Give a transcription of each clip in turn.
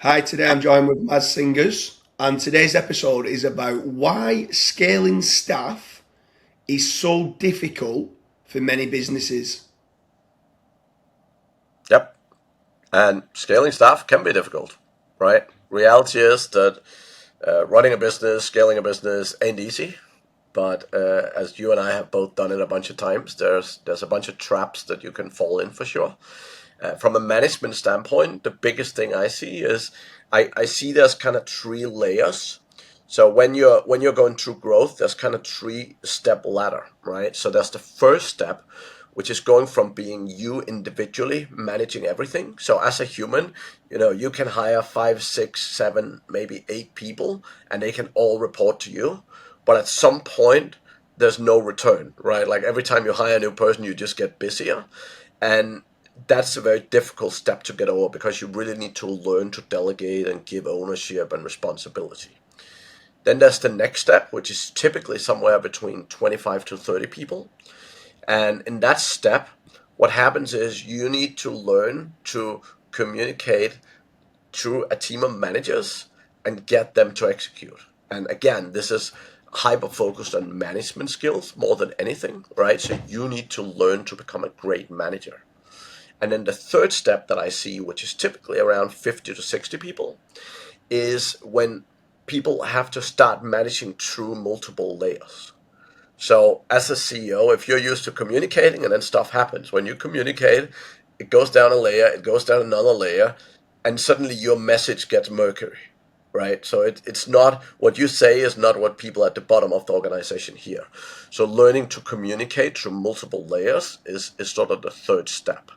Hi, today I'm joined with Maz Singers, and today's episode is about why scaling staff is so difficult for many businesses. Yep. And scaling staff can be difficult, right? Reality is that running a business, scaling a business ain't easy. But as you and I have both done it a bunch of times, there's a bunch of traps that you can fall in for sure. From a management standpoint, the biggest thing I see is I see there's kind of three layers. So when you're going through growth, there's kind of three-step ladder, right? So there's the first step, which is going from being you individually managing everything. So as a human, you can hire five, six, seven, maybe eight people, and they can all report to you. But at some point, there's no return, right? Like every time you hire a new person, you just get busier. And that's a very difficult step to get over because you really need to learn to delegate and give ownership and responsibility. Then there's the next step, which is typically somewhere between 25 to 30 people. And in that step, what happens is you need to learn to communicate through a team of managers and get them to execute. And again, this is hyper focused on management skills more than anything, right? So you need to learn to become a great manager. And then the third step that I see, which is typically around 50 to 60 people, is when people have to start managing through multiple layers. So as a CEO, if you're used to communicating and then stuff happens, when you communicate, it goes down a layer, it goes down another layer, and suddenly your message gets mercury, right? So it's not what you say is not what people at the bottom of the organization hear. So learning to communicate through multiple layers is sort of the third step.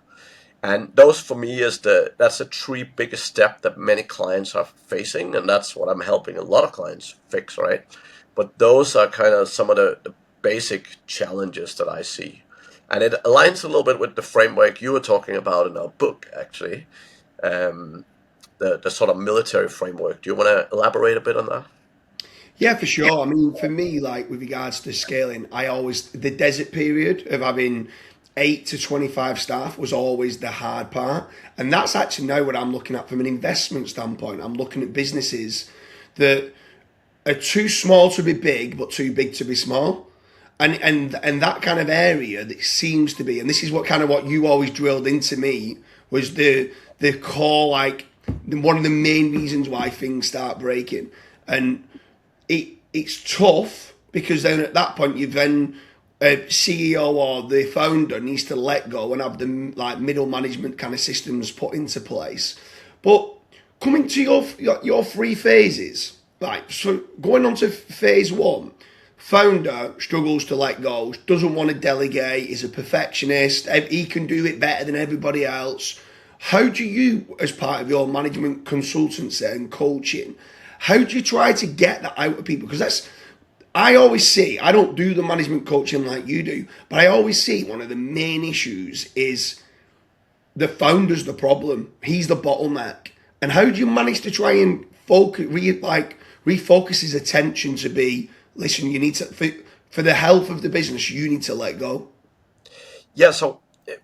And those for me that's the three biggest step that many clients are facing, and that's what I'm helping a lot of clients fix, right? But those are kind of some of the basic challenges that I see. And it aligns a little bit with the framework you were talking about in our book, actually, um, the sort of military framework. Do you want to elaborate a bit on that? Yeah, for sure. I mean, for me, like with regards to scaling, the desert period of having 8 to 25 staff was always the hard part. And that's actually now what I'm looking at from an investment standpoint. I'm looking at businesses that are too small to be big, but too big to be small. And that kind of area that seems to be, and this is what you always drilled into me was the core, like one of the main reasons why things start breaking. And it's tough because then at that point you then CEO or the founder needs to let go and have the like middle management kind of systems put into place. But coming to your three phases, right? So going on to phase one, founder struggles to let go, doesn't want to delegate, is a perfectionist. He can do it better than everybody else. How do you, as part of your management consultancy and coaching, how do you try to get that out of people? Because I always see, I don't do the management coaching like you do, but I always see one of the main issues is the founder's the problem. He's the bottleneck. And how do you manage to try and refocus his attention to be, listen, you need to, for the health of the business, you need to let go. Yeah, so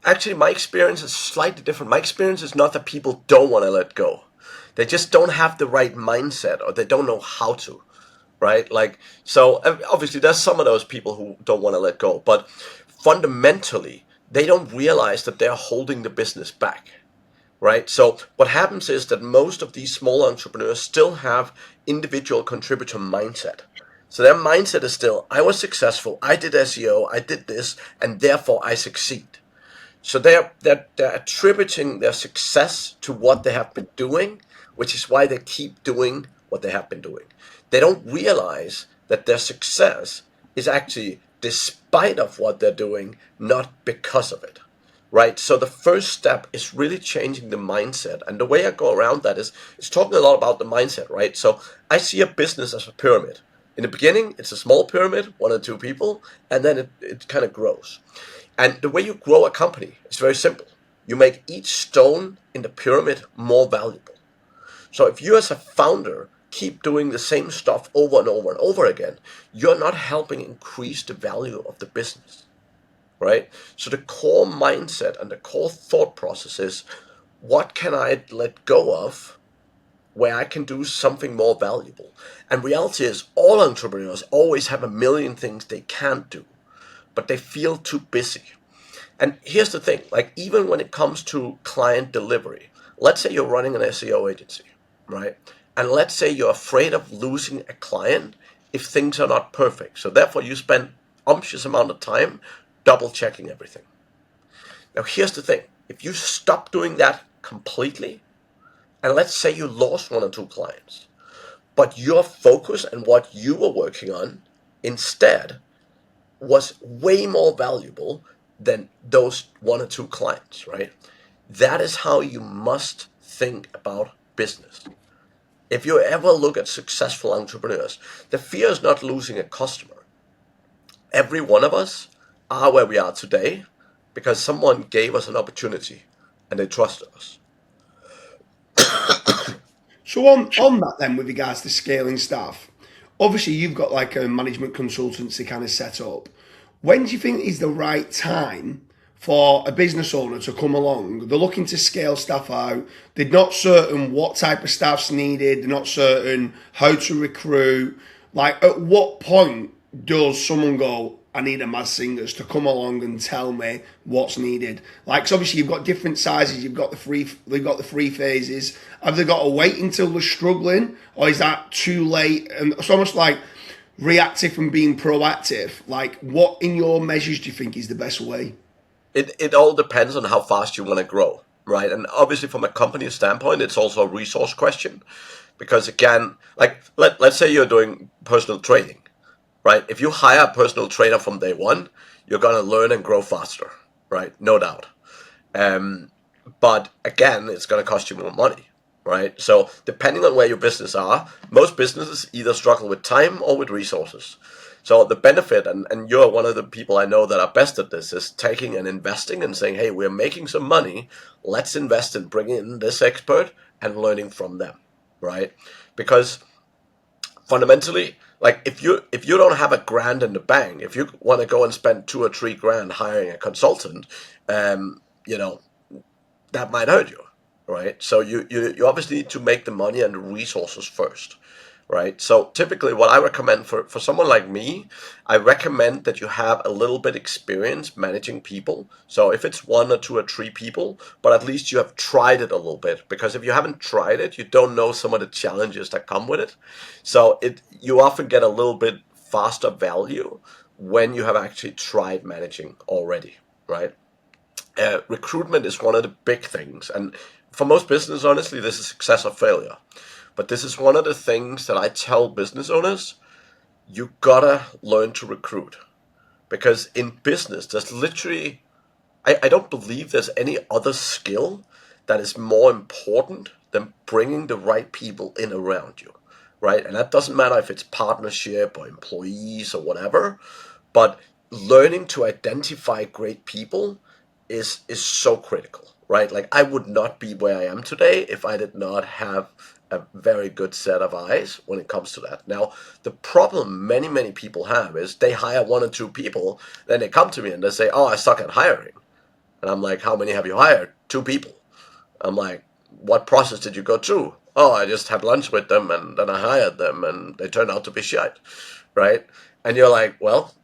actually, my experience is slightly different. My experience is not that people don't want to let go, they just don't have the right mindset or they don't know how to, right? Like, so obviously, there's some of those people who don't want to let go, but fundamentally, they don't realize that they're holding the business back, right? So what happens is that most of these small entrepreneurs still have individual contributor mindset. So their mindset is still, I was successful, I did SEO, I did this, and therefore I succeed. So they're attributing their success to what they have been doing, which is why they keep doing what they have been doing. They don't realize that their success is actually despite of what they're doing, not because of it. Right? So the first step is really changing the mindset. And the way I go around that is talking a lot about the mindset, right? So I see a business as a pyramid. In the beginning, it's a small pyramid, one or two people, and then it kind of grows. And the way you grow a company is very simple. You make each stone in the pyramid more valuable. So if you as a founder keep doing the same stuff over and over and over again, you're not helping increase the value of the business, right? So the core mindset and the core thought process is, what can I let go of where I can do something more valuable. And reality is all entrepreneurs always have a million things they can't do, but they feel too busy. And here's the thing, like even when it comes to client delivery, let's say you're running an SEO agency, right? And let's say you're afraid of losing a client if things are not perfect. So therefore you spend umptious amount of time double checking everything. Now here's the thing, if you stop doing that completely, and let's say you lost one or two clients, but your focus and what you were working on instead was way more valuable than those one or two clients, right? That is how you must think about business. If you ever look at successful entrepreneurs, the fear is not losing a customer. Every one of us are where we are today because someone gave us an opportunity and they trusted us. So on that then, with regards to scaling staff, obviously you've got like a management consultancy kind of set up. When do you think is the right time for a business owner to come along? They're looking to scale staff out. They're not certain what type of staff's needed. They're not certain how to recruit. Like, at what point does someone go, I need a Maz Singers to come along and tell me what's needed? Like, 'cause obviously you've got different sizes. They've got the three phases. Have they got to wait until they're struggling, or is that too late? And it's almost like reactive and being proactive. Like, what in your measures do you think is the best way? It all depends on how fast you want to grow, right? And obviously from a company standpoint, it's also a resource question because again, like let's say you're doing personal training, right? If you hire a personal trainer from day one, you're going to learn and grow faster, right? No doubt. But again, it's going to cost you more money, right? So depending on where your business are, most businesses either struggle with time or with resources. So the benefit, and you're one of the people I know that are best at this, is taking and investing and saying, hey, we're making some money. Let's invest in bringing in this expert and learning from them, right? Because fundamentally, like if you don't have a grand in the bank, if you want to go and spend 2 or 3 grand hiring a consultant, um, you know, that might hurt you, right? So you obviously need to make the money and the resources first, right? So typically what I recommend for someone like me, I recommend that you have a little bit experience managing people. So if it's 1 or 2 or 3 people, but at least you have tried it a little bit, because if you haven't tried it, you don't know some of the challenges that come with it. So you often get a little bit faster value when you have actually tried managing already, right? Recruitment is one of the big things. And for most business, honestly, this is success or failure. But this is one of the things that I tell business owners, you gotta learn to recruit. Because in business, there's literally, I don't believe there's any other skill that is more important than bringing the right people in around you, right? And that doesn't matter if it's partnership or employees or whatever, but learning to identify great people is so critical, right? Like I would not be where I am today if I did not have a very good set of eyes when it comes to that. Now, the problem many people have is they hire 1 or 2 people, then they come to me and they say, "Oh, I suck at hiring." And I'm like, "How many have you hired?" 2 people. I'm like, "What process did you go through?" "Oh, I just had lunch with them and then I hired them and they turned out to be shit." Right? And you're like, well,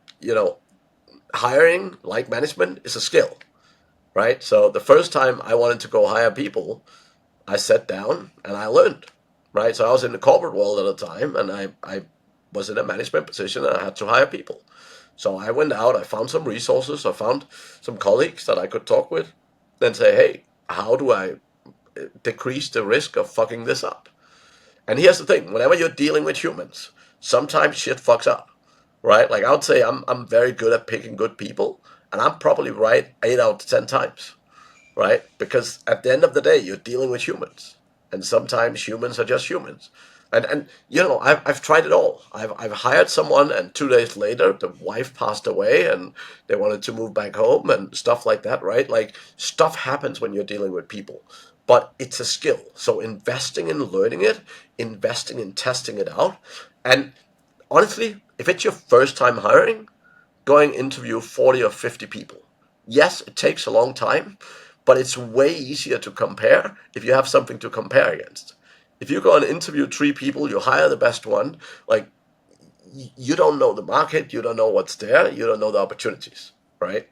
hiring, like management, is a skill, right? So the first time I wanted to go hire people, I sat down and I learned, right? So I was in the corporate world at the time and I was in a management position and I had to hire people. So I went out, I found some resources, I found some colleagues that I could talk with, then say, hey, how do I decrease the risk of fucking this up? And here's the thing, whenever you're dealing with humans, sometimes shit fucks up, right? Like I would say I'm very good at picking good people, and I'm probably right 8 out of 10 times, right? Because at the end of the day, you're dealing with humans, and sometimes humans are just humans. And I've tried it all. I've hired someone, and 2 days later, the wife passed away, and they wanted to move back home and stuff like that, right? Like stuff happens when you're dealing with people, but it's a skill. So investing in learning it, investing in testing it out, and honestly, if it's your first time hiring, going interview 40 or 50 people. Yes, it takes a long time, but it's way easier to compare if you have something to compare against. If you go and interview three people, you hire the best one. Like, you don't know the market, you don't know what's there, you don't know the opportunities, right?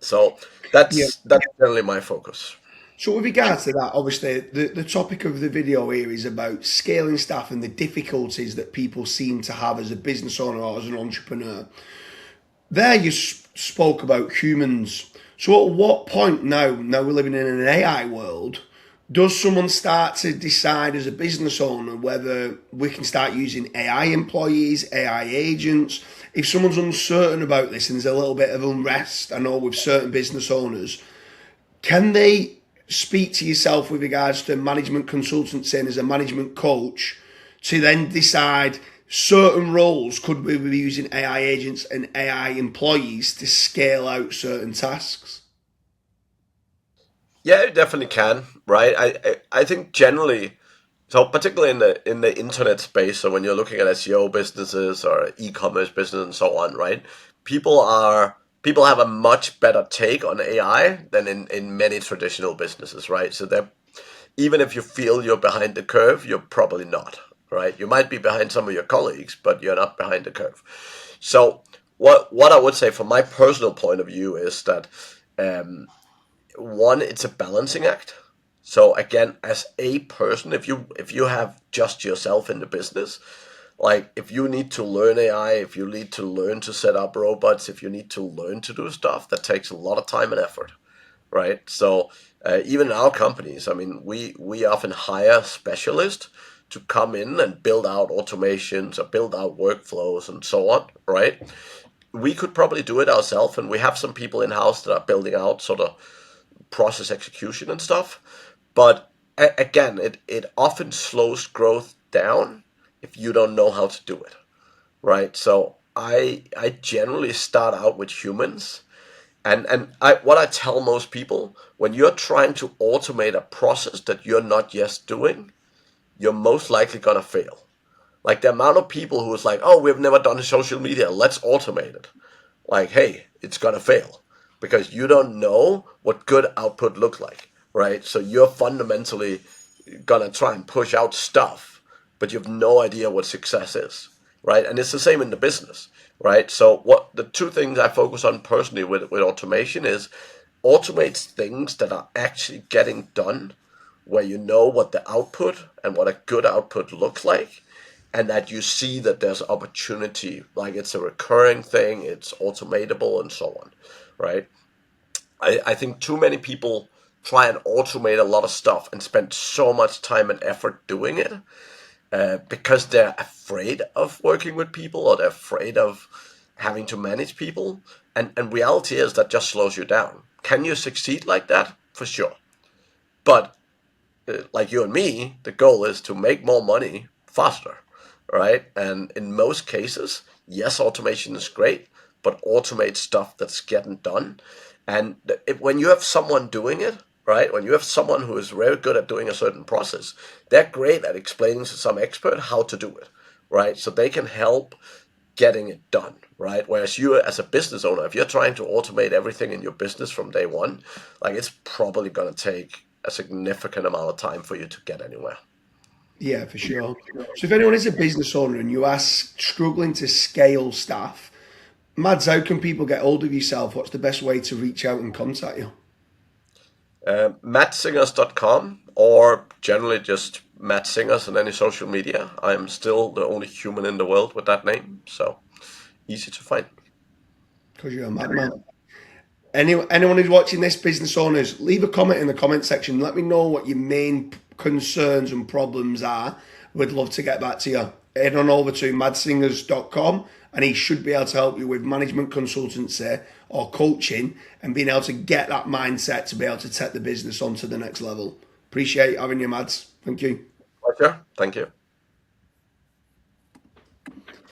So Yeah. that's generally my focus. So with regards to that, obviously the topic of the video here is about scaling staff and the difficulties that people seem to have as a business owner or as an entrepreneur. There you spoke about humans. So at what point now we're living in an AI world, does someone start to decide as a business owner whether we can start using AI employees, AI agents? If someone's uncertain about this and there's a little bit of unrest, I know with certain business owners, can they speak to yourself with regards to management consultancy and as a management coach to then decide certain roles could we be using AI agents and AI employees to scale out certain tasks? Yeah, you definitely can, right? I think generally, so particularly in the internet space, so when you're looking at SEO businesses or e-commerce business and so on, right? People have a much better take on AI than in many traditional businesses, right? So they're even if you feel you're behind the curve, you're probably not, right? You might be behind some of your colleagues, but you're not behind the curve. So what I would say from my personal point of view is that um, one, it's a balancing act. So again, as a person, if you have just yourself in the business, like if you need to learn AI, if you need to learn to set up robots, if you need to learn to do stuff, that takes a lot of time and effort, right? So even in our companies, I mean, we often hire specialists to come in and build out automations or build out workflows and so on, right? We could probably do it ourselves, and we have some people in house that are building out sort of process execution and stuff. But again, it often slows growth down if you don't know how to do it, right? So I generally start out with humans, and what I tell most people, when you're trying to automate a process that you're not yet doing, you're most likely gonna fail. Like the amount of people who is like, oh, we've never done social media, let's automate it. Like, hey, it's gonna fail because you don't know what good output look like, right? So you're fundamentally gonna try and push out stuff, but you have no idea what success is, right? And it's the same in the business, right? So what the two things I focus on personally with automation is automates things that are actually getting done, where you know what the output and what a good output looks like, and that you see that there's opportunity, like it's a recurring thing, it's automatable and so on, right? I think too many people try and automate a lot of stuff and spend so much time and effort doing it because they're afraid of working with people or they're afraid of having to manage people. And reality is that just slows you down. Can you succeed like that? For sure. But like you and me, the goal is to make more money faster, right? And in most cases, yes, automation is great, but automate stuff that's getting done. And when you have someone doing it, right? When you have someone who is very good at doing a certain process, they're great at explaining to some expert how to do it, right? So they can help getting it done, right? Whereas you, as a business owner, if you're trying to automate everything in your business from day one, like it's probably going to take a significant amount of time for you to get anywhere. Yeah, for sure. So if anyone is a business owner and you are struggling to scale staff, Mads, how can people get hold of yourself? What's the best way to reach out and contact you? mattsingers.com or generally just Matt Singers on any social media. I'm still the only human in the world with that name, so easy to find. Because you're a madman. Anyone who's watching this, business owners, leave a comment in the comment section. Let me know what your main concerns and problems are. We'd love to get back to you. Head on over to madsingers.com and he should be able to help you with management consultancy or coaching and being able to get that mindset to be able to take the business on to the next level. Appreciate having you, Mads. Thank you. Pleasure. Thank you.